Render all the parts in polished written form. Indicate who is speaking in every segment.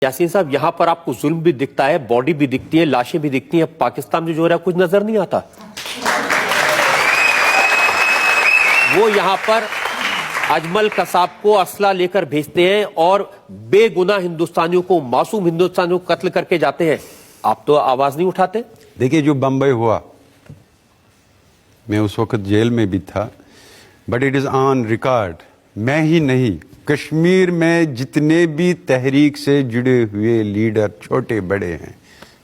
Speaker 1: यासीन साहब, यहां पर आपको जुल्म भी दिखता है, बॉडी भी दिखती है, लाशें भी दिखती हैं। पाकिस्तान में जो हो रहा है कुछ नजर नहीं आता। वो यहां पर अजमल कसाब को असला लेकर भेजते हैं और बेगुनाह हिंदुस्तानियों को, मासूम हिंदुस्तानियों को कत्ल करके जाते हैं। आप तो आवाज नहीं उठाते।
Speaker 2: देखिए, जो बंबई हुआ, मैं उस वक्त जेल में भी था, but it is on record. मैं ही नहीं, कश्मीर में जितने भी तहरीक से जुड़े हुए लीडर छोटे बड़े हैं,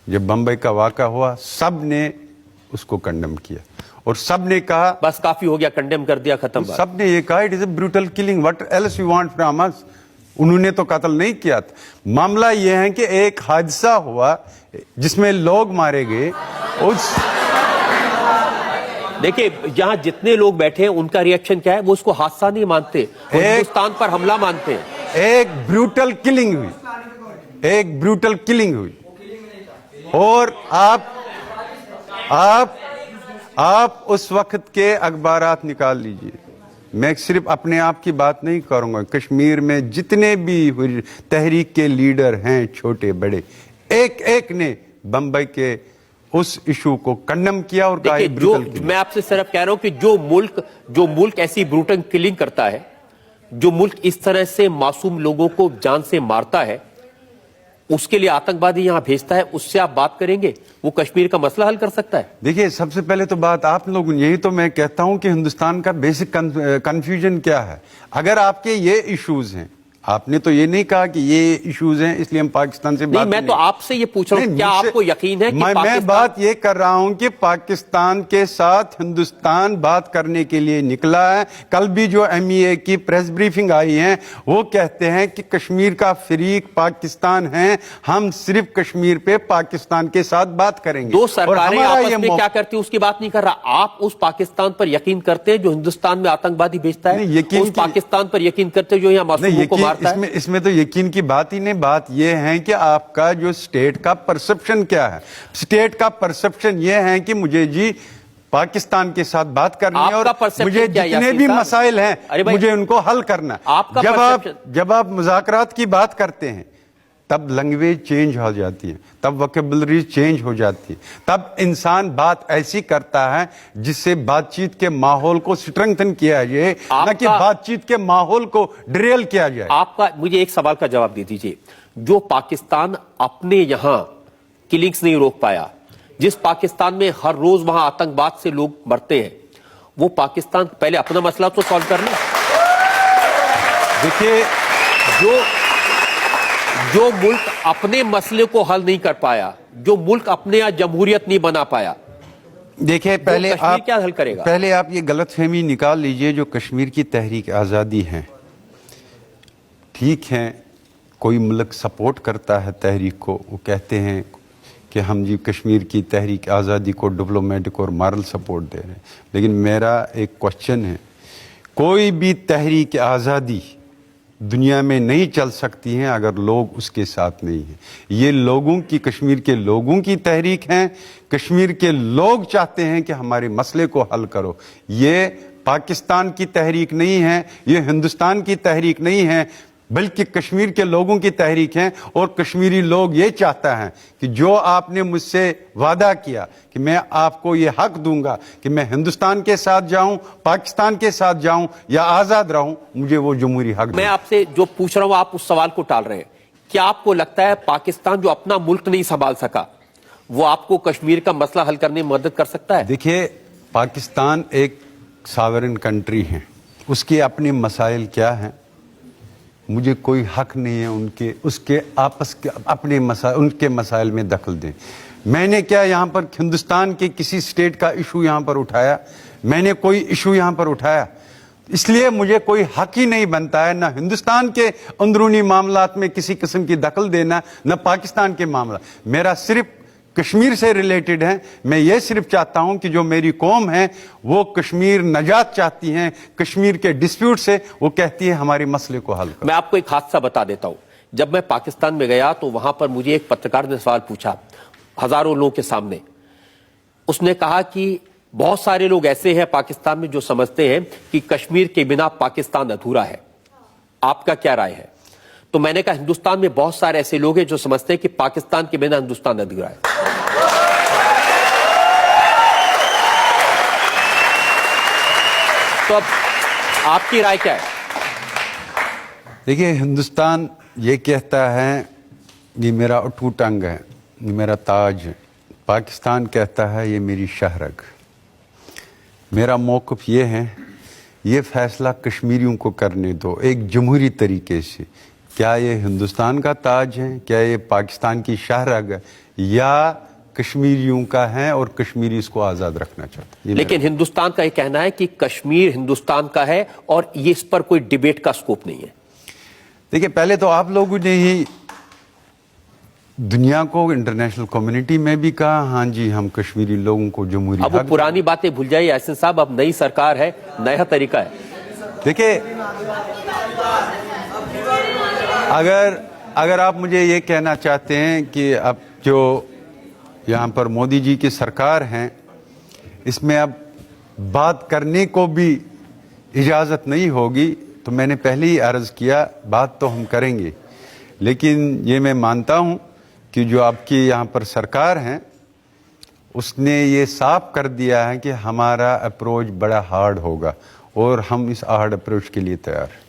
Speaker 2: जब बंबई का वाक़ा हुआ सब ने उसको कंडेम किया और सब ने कहा
Speaker 1: बस काफी हो गया, कंडेम कर दिया, खत्म बात।
Speaker 2: सब ने ये कहा it is a brutal killing, what else you want from us. उन्होंने तो कत्ल नहीं किया था। मामला यह है कि एक हादसा हुआ जिसमें लोग मारे गए। उस
Speaker 1: देखिए, यहां जितने लोग बैठे हैं उनका रिएक्शन क्या है? वो उसको हादसा नहीं मानते, वो हिंदुस्तान पर हमला मानते हैं।
Speaker 2: एक ब्रूटल किलिंग हुई, एक ब्रूटल किलिंग हुई। और आप उस वक्त के अखबारात निकाल लीजिए। मैं सिर्फ अपने आप की बात नहीं करूंगा, कश्मीर में जितने भी तहरीक के लीडर हैं छोटे बड़े, एक एक ने बंबई के उस इशू को कंडेम किया और कहा
Speaker 1: जो मैं आपसे सिर्फ कह रहा हूं कि जो मुल्क ऐसी ब्रूटल किलिंग करता है, जो मुल्क इस तरह से मासूम लोगों को जान से मारता है, उसके लिए आतंकवादी यहां भेजता है, उससे आप बात करेंगे? वो कश्मीर का मसला हल कर सकता है?
Speaker 2: देखिए, सबसे पहले तो बात आप लोग, यही तो मैं कहता हूं कि हिंदुस्तान का बेसिक कंफ्यूजन क्या है। अगर आपके ये इश्यूज हैं, आपने तो ये नहीं कहा कि ये इश्यूज हैं इसलिए हम पाकिस्तान से बात
Speaker 1: मैं तो आपसे ये पूछ रहा हूं, क्या आपको यकीन है कि
Speaker 2: मैं बात ये कर रहा हूं कि पाकिस्तान के साथ हिंदुस्तान बात करने के लिए निकला है। कल भी जो MEA की प्रेस ब्रीफिंग आई है, वो कहते हैं कि कश्मीर का फरीक पाकिस्तान है, हम सिर्फ कश्मीर पे पाकिस्तान के साथ बात करेंगे।
Speaker 1: दो सरकारें आपस में क्या करती है उसकी बात नहीं कर रहा। आप उस पाकिस्तान पर यकीन करते हैं जो हिंदुस्तान में आतंकवादी भेजता है? उस पाकिस्तान पर यकीन करते हैं जो यहाँ मासूमों को
Speaker 2: इसमें तो यकीन की बात ही नहीं। बात यह है कि आपका जो स्टेट का परसेप्शन क्या है। स्टेट का परसेप्शन यह है कि मुझे जी पाकिस्तान के साथ बात करनी है और मुझे जितने भी मसाइल हैं मुझे उनको हल करना है। जब आप मुज़ाकरात की बात करते हैं तब लैंग्वेज चेंज हो जाती है, तब वोकैबुलरी चेंज हो जाती है, तब इंसान बात ऐसी करता है जिससे बातचीत के माहौल को स्ट्रेंथन किया जाए, न कि बातचीत के माहौल को ड्रेल किया जाए।
Speaker 1: आपका मुझे एक सवाल का जवाब दे दीजिए। जो पाकिस्तान अपने यहां किलिंग्स नहीं रोक पाया, जिस पाकिस्तान में हर रोज वहां आतंकवाद से लोग मरते हैं, वो पाकिस्तान पहले अपना मसला तो सॉल्व कर ले।
Speaker 2: देखिए,
Speaker 1: जो मुल्क अपने मसले को हल नहीं कर पाया, जो मुल्क अपने यहां जमहूरियत नहीं बना पाया,
Speaker 2: देखिए पहले आप
Speaker 1: क्या हल करेगा?
Speaker 2: पहले आप ये गलतफहमी निकाल लीजिए। जो कश्मीर की तहरीक आज़ादी है, ठीक है, कोई मुल्क सपोर्ट करता है तहरीक को, वो कहते हैं कि हम जी कश्मीर की तहरीक आज़ादी को डिप्लोमेटिक और मॉरल सपोर्ट दे रहे हैं। लेकिन मेरा एक क्वेश्चन है, कोई भी तहरीक आज़ादी दुनिया में नहीं चल सकती हैं अगर लोग उसके साथ नहीं हैं। ये लोगों की, कश्मीर के लोगों की तहरीक है। कश्मीर के लोग चाहते हैं कि हमारे मसले को हल करो। ये पाकिस्तान की तहरीक नहीं है, ये हिंदुस्तान की तहरीक नहीं है, बल्कि कश्मीर के लोगों की तहरीक है। और कश्मीरी लोग ये चाहता है कि जो आपने मुझसे वादा किया कि मैं आपको ये हक दूंगा कि मैं हिंदुस्तान के साथ जाऊं, पाकिस्तान के साथ जाऊं या आजाद रहूं, मुझे वो जमहूरी हक।
Speaker 1: मैं आपसे जो पूछ रहा हूं, आप उस सवाल को टाल रहे हैं। क्या आपको लगता है पाकिस्तान जो अपना मुल्क नहीं संभाल सका, वो आपको कश्मीर का मसला हल करने में मदद कर सकता है?
Speaker 2: देखिए, पाकिस्तान एक सॉवरेन कंट्री है, उसके अपने मसाइल क्या हैं, मुझे कोई हक नहीं है उसके आपस के अपने उनके मसाइल में दखल दें। मैंने क्या यहाँ पर हिंदुस्तान के किसी स्टेट का इशू यहाँ पर उठाया? मैंने कोई इशू यहाँ पर उठाया? इसलिए मुझे कोई हक ही नहीं बनता है ना हिंदुस्तान के अंदरूनी मामलात में किसी किस्म की दखल देना, न पाकिस्तान के मामला। मेरा सिर्फ कश्मीर से रिलेटेड है। मैं ये सिर्फ चाहता हूं कि जो मेरी कौम है वो कश्मीर नजात चाहती है, कश्मीर के डिस्प्यूट से वो कहती है हमारे मसले को हल करो।
Speaker 1: मैं आपको एक हादसा बता देता हूं। जब मैं पाकिस्तान में गया तो वहां पर मुझे एक पत्रकार ने सवाल पूछा हजारों लोगों के सामने। उसने कहा कि बहुत सारे लोग ऐसे हैं पाकिस्तान में जो समझते हैं कि कश्मीर के बिना पाकिस्तान अधूरा है, आपका क्या राय है? تو میں نے کہا ہندوستان میں بہت سارے ایسے لوگ ہیں جو سمجھتے ہیں کہ پاکستان کے بنا ہندوستان ادھورا ہے. تو اب آپ کی رائے کیا ہے؟
Speaker 2: دیکھیے ہندوستان یہ کہتا ہے یہ میرا اٹوٹ انگ ہے، یہ میرا تاج ہے. پاکستان کہتا ہے یہ میری شہرگ. میرا موقف یہ ہے یہ فیصلہ کشمیریوں کو کرنے دو ایک جمہوری طریقے سے. کیا یہ ہندوستان کا تاج ہے، کیا یہ پاکستان کی شہرگ ہے، یا کشمیریوں کا ہے اور کشمیری اس کو آزاد رکھنا چاہتے ہیں.
Speaker 1: لیکن ہندوستان کا یہ کہنا ہے کہ کشمیر ہندوستان کا ہے اور یہ اس پر کوئی ڈیبیٹ کا سکوپ نہیں ہے.
Speaker 2: دیکھیے پہلے تو آپ لوگوں نے ہی دنیا کو انٹرنیشنل کمیونٹی میں بھی کہا ہاں جی ہم کشمیری لوگوں کو جمہوری
Speaker 1: اب وہ
Speaker 2: حق.
Speaker 1: پرانی باتیں بھول جائیے احسن صاحب، اب نئی سرکار ہے، نیا طریقہ ہے.
Speaker 2: دیکھیے اگر آپ مجھے یہ کہنا چاہتے ہیں کہ اب جو یہاں پر مودی جی کی سرکار ہیں اس میں اب بات کرنے کو بھی اجازت نہیں ہوگی، تو میں نے پہلے ہی عرض کیا بات تو ہم کریں گے، لیکن یہ میں مانتا ہوں کہ جو آپ کی یہاں پر سرکار ہیں اس نے یہ صاف کر دیا ہے کہ ہمارا اپروچ بڑا ہارڈ ہوگا اور ہم اس ہارڈ اپروچ کے لیے تیار ہیں.